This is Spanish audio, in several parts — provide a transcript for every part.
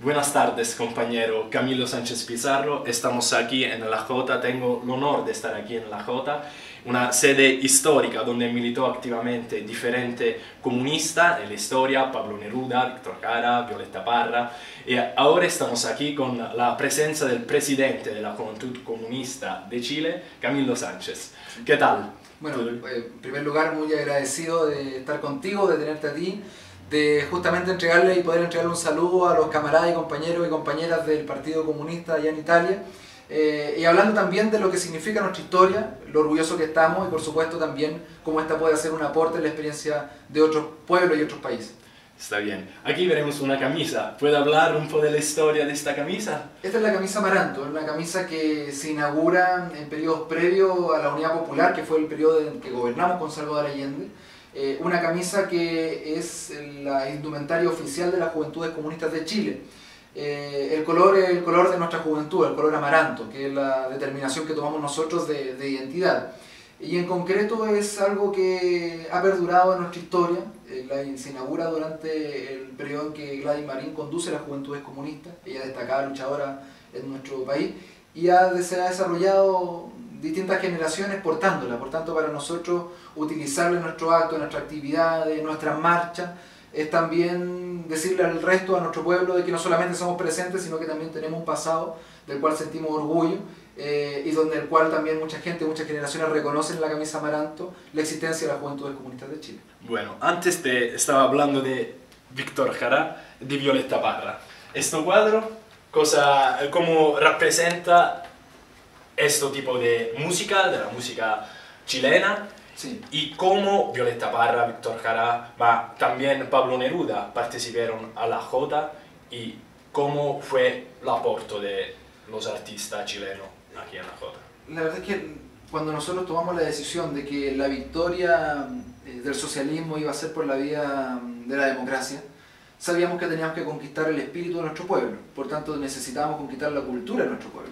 Buenas tardes, compañero Camilo Sánchez Pizarro. Estamos aquí en la Jota. Tengo el honor de estar aquí en la Jota, una sede histórica donde militó activamente diferente comunista en la historia: Pablo Neruda, Víctor Jara, Violeta Parra. Y ahora estamos aquí con la presencia del presidente de la Juventud Comunista de Chile, Camilo Sánchez. ¿Qué tal? Bueno, en primer lugar, muy agradecido de estar contigo, de tenerte a ti, de justamente entregarle y poder entregarle un saludo a los camaradas y compañeros y compañeras del Partido Comunista allá en Italia, y hablando también de lo que significa nuestra historia, lo orgulloso que estamos y por supuesto también cómo esta puede hacer un aporte en la experiencia de otros pueblos y otros países. Está bien. Aquí veremos una camisa. ¿Puede hablar un poco de la historia de esta camisa? Esta es la camisa Amaranto, es una camisa que se inaugura en periodos previos a la Unidad Popular, que fue el periodo en que gobernamos con Salvador Allende. Una camisa que es la indumentaria oficial de las Juventudes Comunistas de Chile. El color es el color de nuestra juventud, el color amaranto, que es la determinación que tomamos nosotros de identidad. Y en concreto es algo que ha perdurado en nuestra historia. Se inaugura durante el periodo en que Gladys Marín conduce las Juventudes Comunistas, ella destacada luchadora en nuestro país, y se ha desarrollado distintas generaciones portándola. Por tanto, para nosotros utilizarla en nuestro acto, en nuestra actividad, en nuestras marchas, es también decirle al resto, a nuestro pueblo, de que no solamente somos presentes, sino que también tenemos un pasado del cual sentimos orgullo, y donde el cual también mucha gente, muchas generaciones reconocen en la camisa Amaranto la existencia de las Juventudes Comunistas de Chile. Bueno, antes estaba hablando de Víctor Jara, de Violeta Parra. Este cuadro, ¿cómo representa este tipo de la música chilena? Sí. Y cómo Violeta Parra, Víctor Jara, también Pablo Neruda participaron a la Jota, y cómo fue el aporte de los artistas chilenos aquí en la Jota. La verdad es que cuando nosotros tomamos la decisión de que la victoria del socialismo iba a ser por la vía de la democracia, sabíamos que teníamos que conquistar el espíritu de nuestro pueblo, por tanto necesitábamos conquistar la cultura de nuestro pueblo.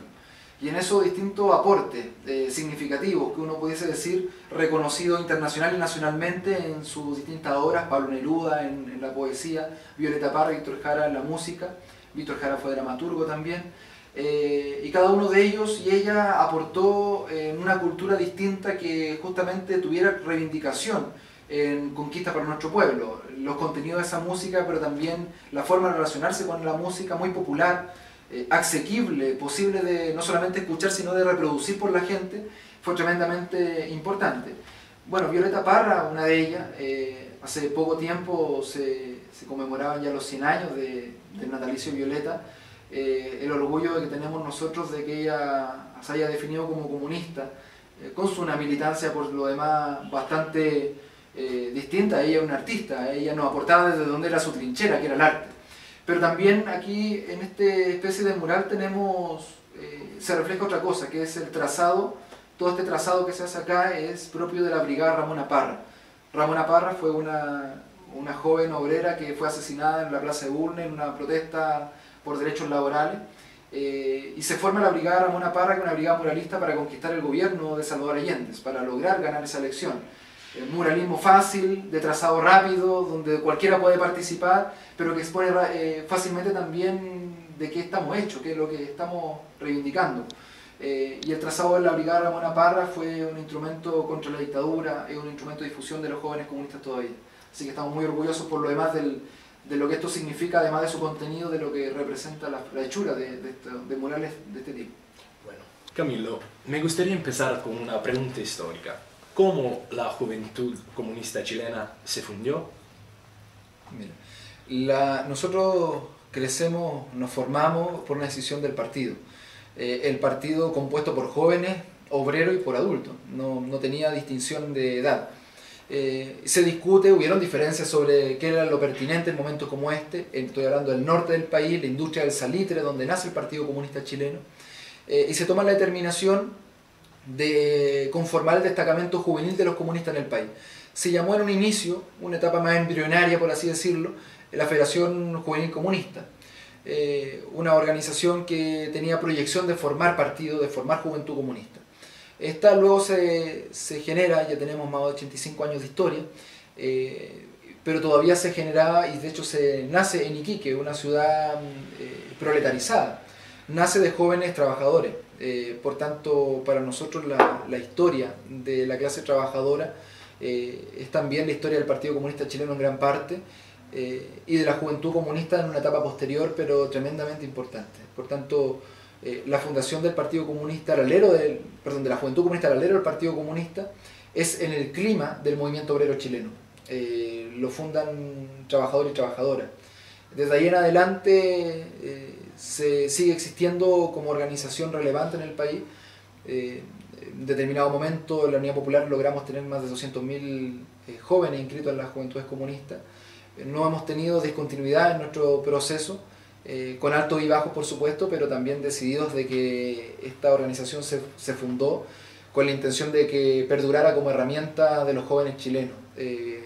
Y en eso distintos aportes significativos que uno pudiese decir reconocido internacional y nacionalmente en sus distintas obras: Pablo Neruda en la poesía, Violeta Parra y Víctor Jara en la música. Víctor Jara fue dramaturgo también. Y cada uno de ellos y ella aportó en una cultura distinta que justamente tuviera reivindicación en conquista para nuestro pueblo. Los contenidos de esa música, pero también la forma de relacionarse con la música, muy popular, asequible, posible de no solamente escuchar sino de reproducir por la gente, fue tremendamente importante. Bueno, Violeta Parra, una de ellas, hace poco tiempo se conmemoraban ya los 100 años del natalicio de Violeta. El orgullo que tenemos nosotros de que ella se haya definido como comunista, con una militancia por lo demás bastante distinta. Ella es una artista, ella nos aportaba desde donde era su trinchera, que era el arte. Pero también aquí en esta especie de mural se refleja otra cosa, que es el trazado. Todo este trazado que se hace acá es propio de la brigada Ramona Parra. Ramona Parra fue una joven obrera que fue asesinada en la Plaza de Bulnes en una protesta por derechos laborales, y se forma la brigada Ramona Parra, que es una brigada muralista para conquistar el gobierno de Salvador Allende, para lograr ganar esa elección. El muralismo fácil, de trazado rápido, donde cualquiera puede participar, pero que expone fácilmente también de qué estamos hechos, qué es lo que estamos reivindicando. Y el trazado de la brigada Ramona Parra fue un instrumento contra la dictadura, es un instrumento de difusión de los jóvenes comunistas todavía. Así que estamos muy orgullosos por lo demás de lo que esto significa, además de su contenido, de lo que representa la hechura de murales de este tipo. Bueno, Camilo, me gustaría empezar con una pregunta histórica. ¿Cómo la Juventud Comunista Chilena se fundió? Mira, nosotros crecemos, nos formamos por una decisión del partido. El partido compuesto por jóvenes, obreros y por adultos, no tenía distinción de edad. Se discute, hubieron diferencias sobre qué era lo pertinente en momentos como este. Estoy hablando del norte del país, la industria del salitre, donde nace el Partido Comunista Chileno, y se toma la determinación de conformar el destacamento juvenil de los comunistas en el país. Se llamó en un inicio, una etapa más embrionaria por así decirlo, la Federación Juvenil Comunista, una organización que tenía proyección de formar partido, de formar juventud comunista. Esta luego se genera, ya tenemos más de 85 años de historia, pero todavía se generaba, y de hecho se nace en Iquique, una ciudad proletarizada, nace de jóvenes trabajadores. Por tanto, para nosotros la historia de la clase trabajadora es también la historia del Partido Comunista Chileno en gran parte, y de la juventud comunista en una etapa posterior, pero tremendamente importante. Por tanto, la fundación del Partido Comunista, de la Juventud Comunista al alero del Partido Comunista, es en el clima del movimiento obrero chileno. Lo fundan trabajadores y trabajadoras. Desde ahí en adelante se sigue existiendo como organización relevante en el país. En determinado momento en la Unidad Popular logramos tener más de 200.000 jóvenes inscritos en las juventudes comunistas. No hemos tenido discontinuidad en nuestro proceso, con altos y bajos por supuesto, pero también decididos de que esta organización se fundó con la intención de que perdurara como herramienta de los jóvenes chilenos,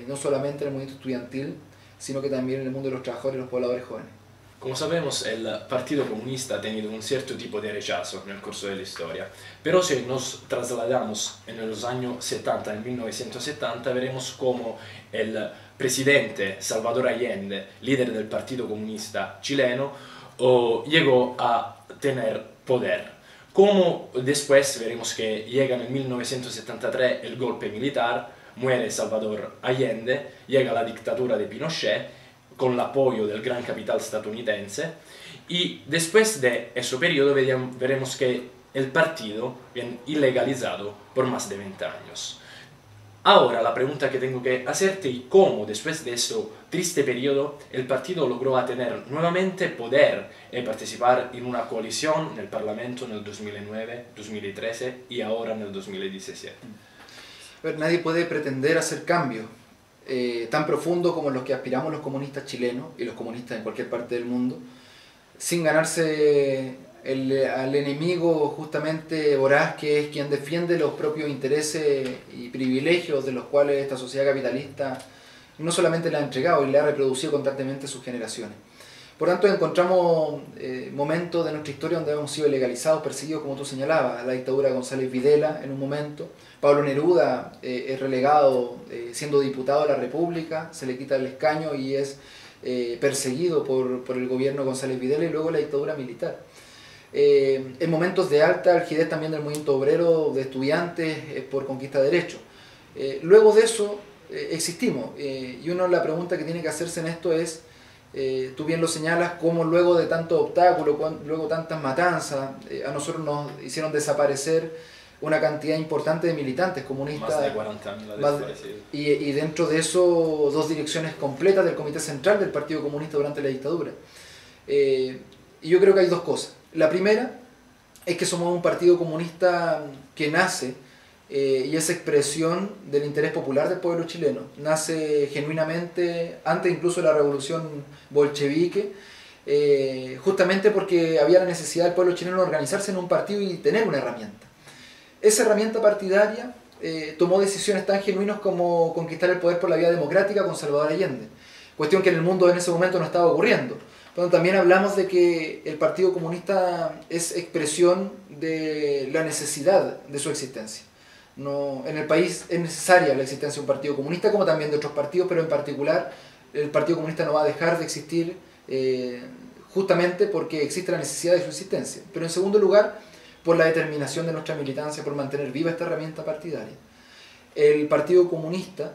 no solamente en el movimiento estudiantil, sino que también en el mundo de los trabajadores y los pobladores jóvenes. Como sabemos, el Partido Comunista ha tenido un cierto tipo de rechazo en el curso de la historia, pero si nos trasladamos en los años 70, en 1970, veremos cómo el presidente Salvador Allende, líder del Partido Comunista chileno, llegó a tener poder. Como después veremos que llega en 1973 el golpe militar, muere Salvador Allende, llega la dictadura de Pinochet, con el apoyo del gran capital estadounidense, y después de ese periodo veremos que el partido viene ilegalizado por más de 20 años. Ahora la pregunta que tengo que hacerte es cómo después de ese triste periodo el partido logró a tener nuevamente poder y participar en una coalición en el Parlamento en el 2009, 2013 y ahora en el 2017. Nadie puede pretender hacer cambios tan profundos como los que aspiramos los comunistas chilenos y los comunistas en cualquier parte del mundo, sin ganarse al enemigo justamente voraz, que es quien defiende los propios intereses y privilegios de los cuales esta sociedad capitalista no solamente le ha entregado y le ha reproducido constantemente sus generaciones. Por tanto, encontramos momentos de nuestra historia donde hemos sido legalizados, perseguidos, como tú señalabas, la dictadura de González Videla en un momento. Pablo Neruda es relegado siendo diputado de la República, se le quita el escaño y es perseguido por el gobierno de González Videla, y luego la dictadura militar. En momentos de alta algidez también del movimiento obrero, de estudiantes por conquista de derechos. Luego de eso existimos, y la pregunta que tiene que hacerse en esto es, tú bien lo señalas, cómo luego de tantos obstáculos, luego tantas matanzas, a nosotros nos hicieron desaparecer una cantidad importante de militantes comunistas. Más de 40.000 desaparecidos. Y dentro de eso, 2 direcciones completas del Comité Central del Partido Comunista durante la dictadura. Y yo creo que hay 2 cosas. La primera es que somos un partido comunista que nace y es expresión del interés popular del pueblo chileno. Nace genuinamente, antes incluso de la revolución bolchevique, justamente porque había la necesidad del pueblo chileno de organizarse en un partido y tener una herramienta. Esa herramienta partidaria tomó decisiones tan genuinas como conquistar el poder por la vía democrática con Salvador Allende, cuestión que en el mundo en ese momento no estaba ocurriendo. Pero también hablamos de que el Partido Comunista es expresión de la necesidad de su existencia. En el país es necesaria la existencia de un partido comunista, como también de otros partidos, pero en particular el Partido Comunista no va a dejar de existir justamente porque existe la necesidad de su existencia. Pero en segundo lugar, por la determinación de nuestra militancia, por mantener viva esta herramienta partidaria. El Partido Comunista,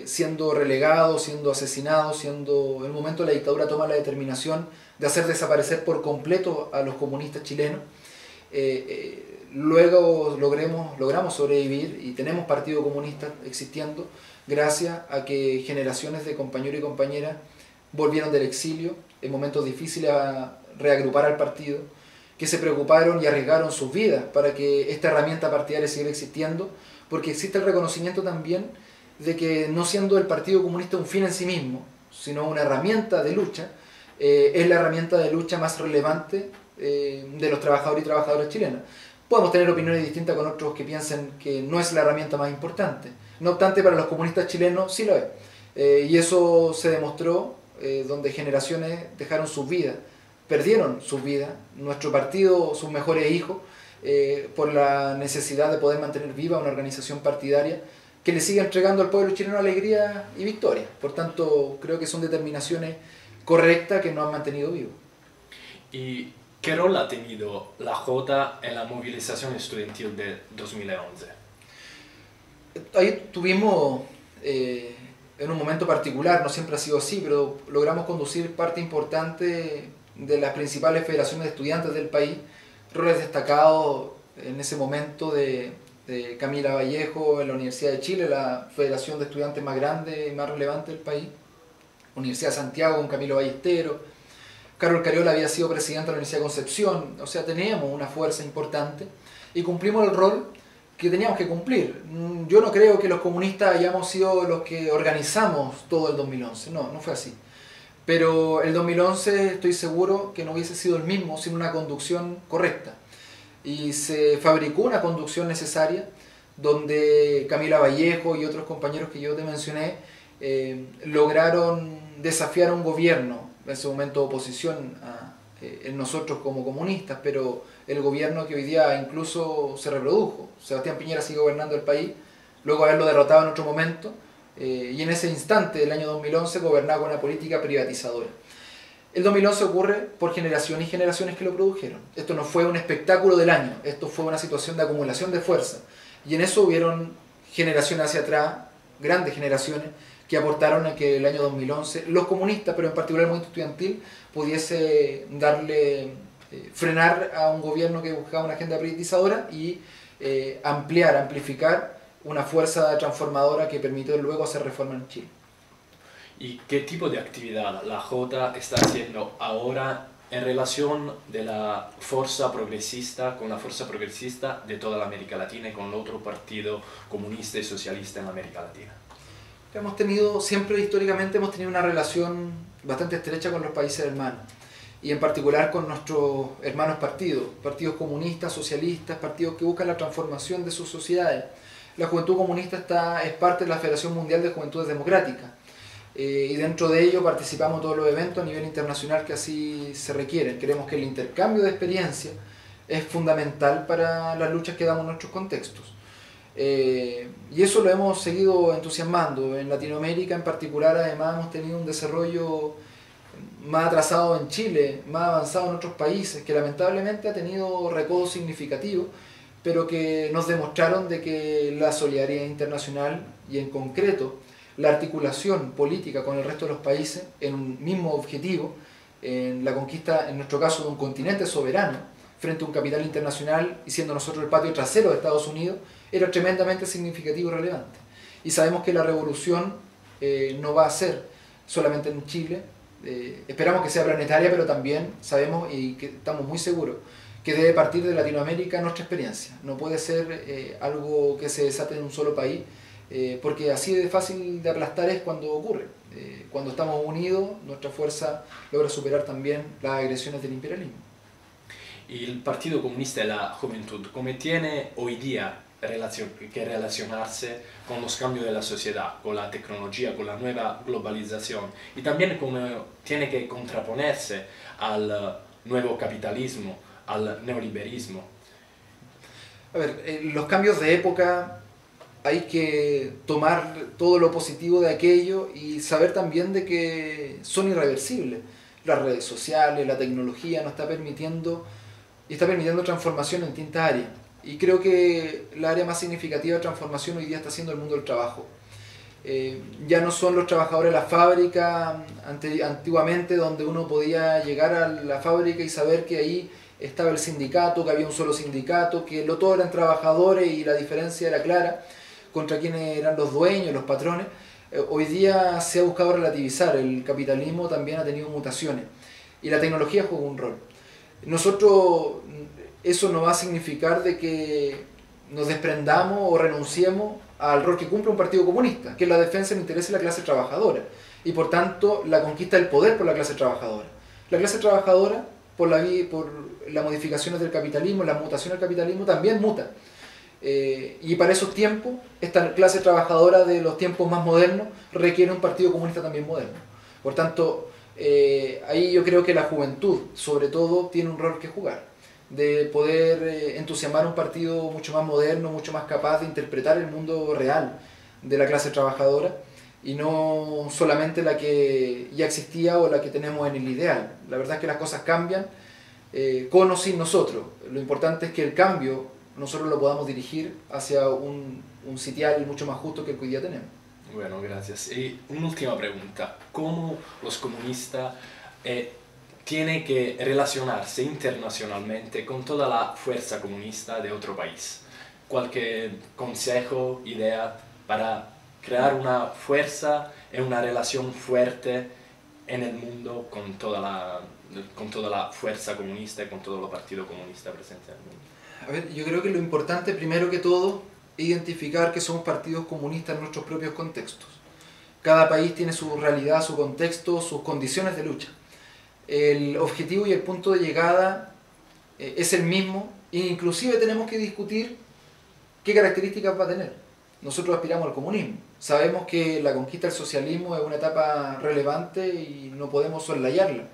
siendo relegado, siendo asesinado, en el momento de la dictadura toma la determinación de hacer desaparecer por completo a los comunistas chilenos. Luego logramos sobrevivir y tenemos Partido Comunista existiendo gracias a que generaciones de compañeros y compañeras volvieron del exilio en momentos difíciles a reagrupar al partido, que se preocuparon y arriesgaron sus vidas para que esta herramienta partidaria siguiera existiendo, porque existe el reconocimiento también de que no siendo el Partido Comunista un fin en sí mismo, sino una herramienta de lucha, es la herramienta de lucha más relevante de los trabajadores y trabajadoras chilenas. Podemos tener opiniones distintas con otros que piensen que no es la herramienta más importante. No obstante, para los comunistas chilenos sí lo es. Y eso se demostró donde generaciones dejaron sus vidas, perdieron sus vidas, nuestro partido, sus mejores hijos, por la necesidad de poder mantener viva una organización partidaria que le siga entregando al pueblo chileno alegría y victoria. Por tanto, creo que son determinaciones correctas que nos han mantenido vivos. ¿Y qué rol ha tenido la Jota en la movilización estudiantil de 2011? Ahí tuvimos, en un momento particular, no siempre ha sido así, pero logramos conducir parte importante de las principales federaciones de estudiantes del país, roles destacados en ese momento de Camila Vallejo en la Universidad de Chile, la federación de estudiantes más grande y más relevante del país, Universidad de Santiago con Camilo Ballesteros, Carol Cariola había sido presidente de la Universidad de Concepción, o sea, teníamos una fuerza importante y cumplimos el rol que teníamos que cumplir. Yo no creo que los comunistas hayamos sido los que organizamos todo el 2011, no fue así. Pero el 2011 estoy seguro que no hubiese sido el mismo sin una conducción correcta. Y se fabricó una conducción necesaria donde Camila Vallejo y otros compañeros que yo te mencioné lograron desafiar a un gobierno, en ese momento oposición en nosotros como comunistas, pero el gobierno que hoy día incluso se reprodujo. Sebastián Piñera sigue gobernando el país, luego de haberlo derrotado en otro momento, y en ese instante del año 2011 gobernaba con una política privatizadora. El 2011 ocurre por generaciones y generaciones que lo produjeron. Esto no fue un espectáculo del año, esto fue una situación de acumulación de fuerza. Y en eso hubieron generaciones hacia atrás, grandes generaciones, que aportaron a que el año 2011 los comunistas, pero en particular el movimiento estudiantil, pudiese frenar a un gobierno que buscaba una agenda privatizadora y amplificar una fuerza transformadora que permitió luego hacer reforma en Chile. ¿Y qué tipo de actividad la Jota está haciendo ahora en relación de la fuerza progresista con la fuerza progresista de toda la América Latina y con el otro partido comunista y socialista en América Latina? Siempre históricamente hemos tenido una relación bastante estrecha con los países hermanos y en particular con nuestros hermanos partidos comunistas, socialistas, partidos que buscan la transformación de sus sociedades. La Juventud Comunista es parte de la Federación Mundial de Juventudes Democráticas y dentro de ello participamos en todos los eventos a nivel internacional que así se requieren. Creemos que el intercambio de experiencia es fundamental para las luchas que damos en nuestros contextos. Y eso lo hemos seguido entusiasmando. En Latinoamérica en particular además hemos tenido un desarrollo más atrasado en Chile, más avanzado en otros países, que lamentablemente ha tenido recodos significativos, pero que nos demostraron de que la solidaridad internacional y en concreto la articulación política con el resto de los países en un mismo objetivo, en la conquista, en nuestro caso, de un continente soberano, frente a un capital internacional y siendo nosotros el patio trasero de Estados Unidos, era tremendamente significativo y relevante. Y sabemos que la revolución no va a ser solamente en Chile, esperamos que sea planetaria, pero también sabemos y que estamos muy seguros que debe partir de Latinoamérica nuestra experiencia. No puede ser algo que se desate en un solo país, porque así de fácil de aplastar es cuando ocurre. Cuando estamos unidos, nuestra fuerza logra superar también las agresiones del imperialismo. ¿Y el Partido Comunista de la Juventud cómo tiene hoy día que relacionarse con los cambios de la sociedad, con la tecnología, con la nueva globalización? Y también cómo tiene que contraponerse al nuevo capitalismo, al neoliberalismo. A ver, los cambios de época hay que tomar todo lo positivo de aquello y saber también de que son irreversibles. Las redes sociales, la tecnología nos está permitiendo transformación en distintas áreas. Y creo que la área más significativa de transformación hoy día está siendo el mundo del trabajo. Ya no son los trabajadores de la fábrica antiguamente, donde uno podía llegar a la fábrica y saber que ahí estaba el sindicato, que había un solo sindicato, que todos eran trabajadores y la diferencia era clara contra quienes eran los dueños, los patrones. Hoy día se ha buscado relativizar, el capitalismo también ha tenido mutaciones y la tecnología juega un rol. Nosotros, eso no va a significar de que nos desprendamos o renunciemos al rol que cumple un partido comunista, que es la defensa del interés de la clase trabajadora y por tanto la conquista del poder por la clase trabajadora. La clase trabajadora, por las modificaciones del capitalismo, las mutaciones del capitalismo, también muta. Y para esos tiempos, esta clase trabajadora de los tiempos más modernos requiere un partido comunista también moderno. Por tanto, ahí yo creo que la juventud, sobre todo, tiene un rol que jugar, de poder entusiasmar un partido mucho más moderno, mucho más capaz de interpretar el mundo real, de la clase trabajadora y no solamente la que ya existía o la que tenemos en el ideal. La verdad es que las cosas cambian con o sin nosotros. Lo importante es que el cambio nosotros lo podamos dirigir hacia un sitial mucho más justo que el que hoy día tenemos. Bueno, gracias. Y una última pregunta. ¿Cómo los comunistas tienen que relacionarse internacionalmente con toda la fuerza comunista de otro país? ¿Cualquier consejo, idea para crear una fuerza y una relación fuerte en el mundo con toda la fuerza comunista y con todo el partido comunista presente en el mundo? A ver, yo creo que lo importante, primero que todo, es identificar que somos partidos comunistas en nuestros propios contextos. Cada país tiene su realidad, su contexto, sus condiciones de lucha. El objetivo y el punto de llegada es el mismo, e inclusive tenemos que discutir qué características va a tener. Nosotros aspiramos al comunismo. Sabemos que la conquista del socialismo es una etapa relevante y no podemos soslayarla.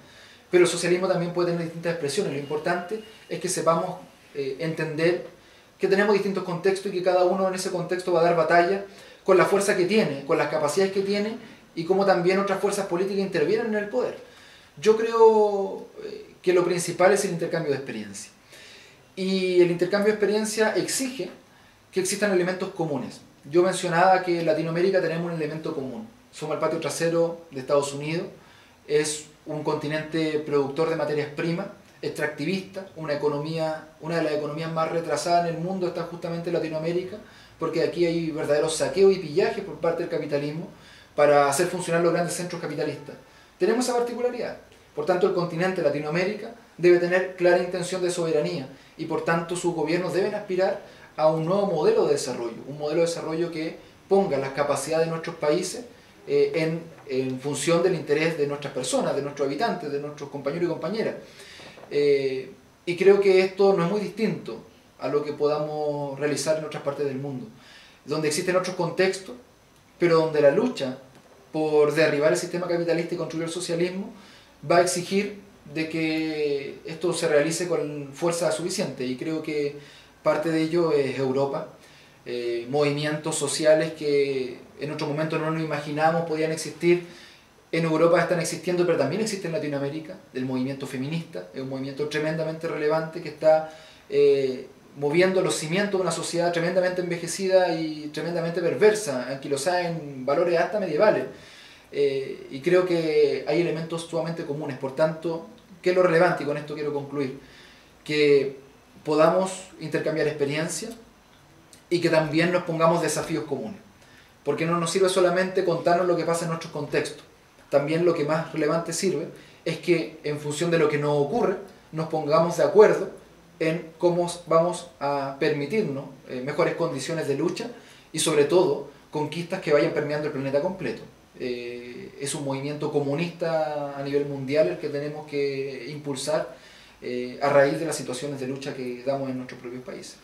Pero el socialismo también puede tener distintas expresiones. Lo importante es que sepamos entender que tenemos distintos contextos y que cada uno en ese contexto va a dar batalla con la fuerza que tiene, con las capacidades que tiene y cómo también otras fuerzas políticas intervienen en el poder. Yo creo que lo principal es el intercambio de experiencia. Y el intercambio de experiencia exige que existan elementos comunes. Yo mencionaba que en Latinoamérica tenemos un elemento común. Somos el patio trasero de Estados Unidos, es un continente productor de materias primas, extractivista, una de las economías más retrasadas en el mundo está justamente en Latinoamérica, porque aquí hay verdaderos saqueos y pillajes por parte del capitalismo para hacer funcionar los grandes centros capitalistas. Tenemos esa particularidad. Por tanto, el continente Latinoamérica debe tener clara intención de soberanía y por tanto sus gobiernos deben aspirar a un nuevo modelo de desarrollo, un modelo de desarrollo que ponga las capacidades de nuestros países en función del interés de nuestras personas, de nuestros habitantes, de nuestros compañeros y compañeras. Y creo que esto no es muy distinto a lo que podamos realizar en otras partes del mundo, donde existen otros contextos, pero donde la lucha por derribar el sistema capitalista y construir el socialismo va a exigir de que esto se realice con fuerza suficiente, y creo que parte de ello es Europa, movimientos sociales que en otro momento no nos imaginábamos podían existir. En Europa están existiendo, pero también existe en Latinoamérica, el movimiento feminista, es un movimiento tremendamente relevante que está moviendo los cimientos de una sociedad tremendamente envejecida y tremendamente perversa, anquilosada en valores hasta medievales. Y creo que hay elementos sumamente comunes. Por tanto, ¿qué es lo relevante? Y con esto quiero concluir. Que podamos intercambiar experiencias y que también nos pongamos desafíos comunes. Porque no nos sirve solamente contarnos lo que pasa en nuestros contextos. También lo que más relevante sirve es que en función de lo que nos ocurre, nos pongamos de acuerdo en cómo vamos a permitirnos mejores condiciones de lucha y sobre todo conquistas que vayan permeando el planeta completo. Es un movimiento comunista a nivel mundial el que tenemos que impulsar a raíz de las situaciones de lucha que damos en nuestros propios países.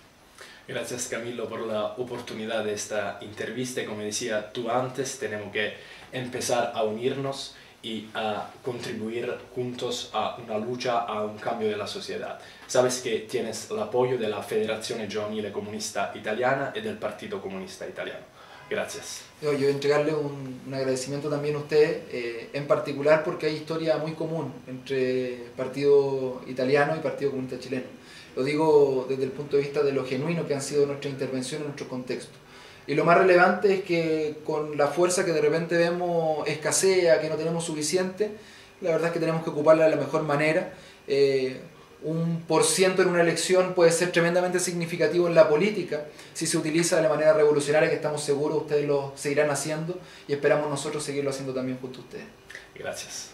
Gracias, Camilo, por la oportunidad de esta entrevista. Como decía tú antes, tenemos que empezar a unirnos y a contribuir juntos a una lucha, a un cambio de la sociedad. Sabes que tienes el apoyo de la Federazione Giovanile Comunista Italiana y del Partido Comunista Italiano. Gracias. Yo entregarle un agradecimiento también a usted, en particular porque hay historia muy común entre Partido Italiano y Partido Comunista Chileno. Lo digo desde el punto de vista de lo genuino que han sido nuestras intervenciones en nuestro contexto. Y lo más relevante es que con la fuerza que de repente vemos escasea, que no tenemos suficiente, la verdad es que tenemos que ocuparla de la mejor manera. Un % en una elección puede ser tremendamente significativo en la política si se utiliza de la manera revolucionaria que estamos seguros ustedes lo seguirán haciendo y esperamos nosotros seguirlo haciendo también junto a ustedes. Gracias.